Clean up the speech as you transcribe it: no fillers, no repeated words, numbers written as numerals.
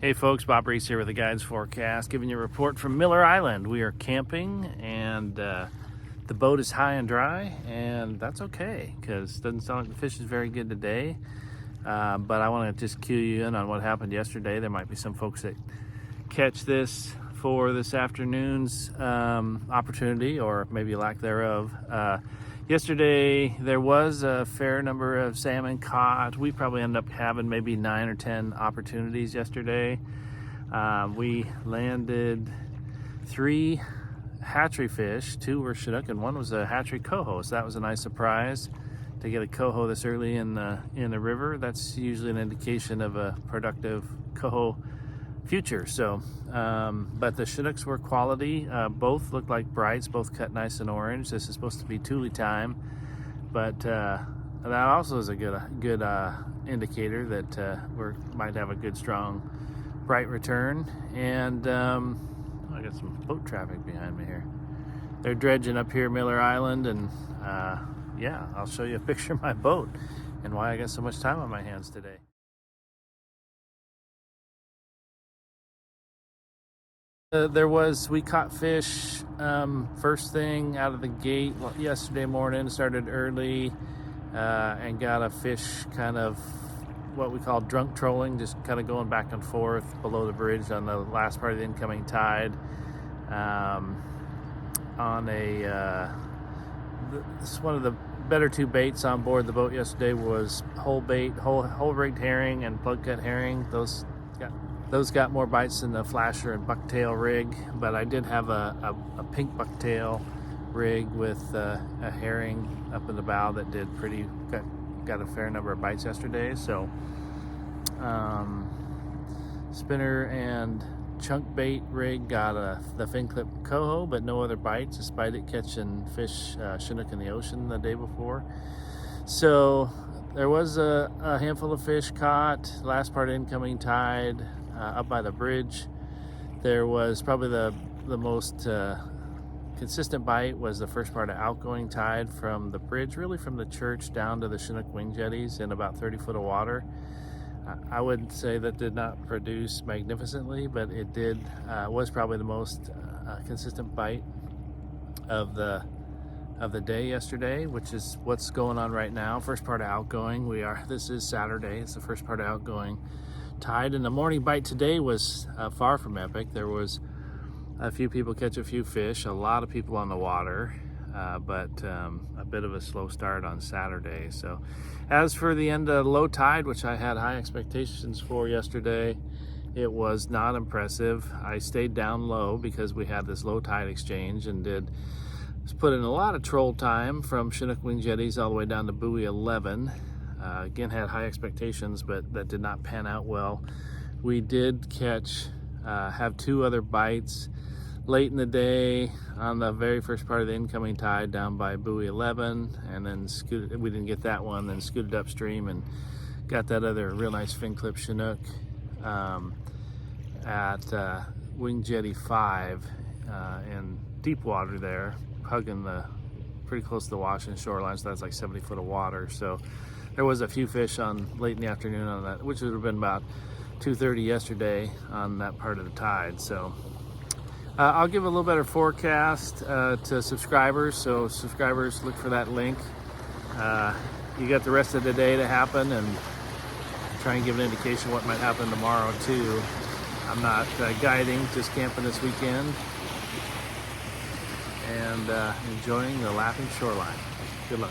Hey folks, Bob Reese here with the Guides Forecast, giving you a report from Miller Island. We are camping and the boat is high and dry, and that's okay because it doesn't sound like the fish is very good today. But I want to just cue you in on what happened yesterday. There might be some folks that catch this for this afternoon's opportunity, or maybe lack thereof. Yesterday there was a fair number of salmon caught. We probably ended up having maybe 9 or 10 opportunities yesterday. We landed 3 hatchery fish. 2 were Chinook and 1 was a hatchery coho, so that was a nice surprise to get a coho this early in the river. That's usually an indication of a productive coho future. So but the Chinooks were quality. Both looked like brights, both cut nice and orange. This is supposed to be tule time, but that also is a good indicator that we might have a good strong bright return. And I got some boat traffic behind me here. They're dredging up here Miller Island, and yeah, I'll show you a picture of my boat and why I got so much time on my hands today. We caught fish first thing out of the gate yesterday morning. Started early and got a fish kind of what we call drunk trolling, just kind of going back and forth below the bridge on the last part of the incoming tide. This one of the better 2 baits on board the boat yesterday was whole rigged herring and plug cut herring. Those got more bites than the flasher and bucktail rig, but I did have a pink bucktail rig with a herring up in the bow that did got a fair number of bites yesterday. So spinner and chunk bait rig got the fin clip coho, but no other bites despite it catching fish Chinook in the ocean the day before. So there was a handful of fish caught last part of incoming tide up by the bridge. There was probably the most consistent bite was the first part of outgoing tide from the bridge, really from the church down to the Chinook wing jetties in about 30 foot of water. I would say that did not produce magnificently, but it was probably the most consistent bite of the day yesterday, which is what's going on right now. First part of outgoing. This is Saturday. It's the first part of outgoing tide, and the morning bite today was far from epic. There was a few people catch a few fish, a lot of people on the water, but a bit of a slow start on Saturday. So as for the end of low tide, which I had high expectations for yesterday, it was not impressive. I stayed down low because we had this low tide exchange and put in a lot of troll time from Chinook wing jetties all the way down to Buoy 11. Again, had high expectations, but that did not pan out well. We did have 2 other bites late in the day on the very first part of the incoming tide down by Buoy 11, and then we didn't get that one, then scooted upstream and got that other real nice fin clip Chinook at Wing Jetty 5 in deep water there, hugging pretty close to the Washington shoreline, so that's like 70 foot of water. So there was a few fish on late in the afternoon on that, which would have been about 2:30 yesterday on that part of the tide. So I'll give a little better forecast to subscribers. So subscribers, look for that link. You got the rest of the day to happen, and try and give an indication what might happen tomorrow too. I'm not guiding, just camping this weekend and enjoying the lapping shoreline. Good luck.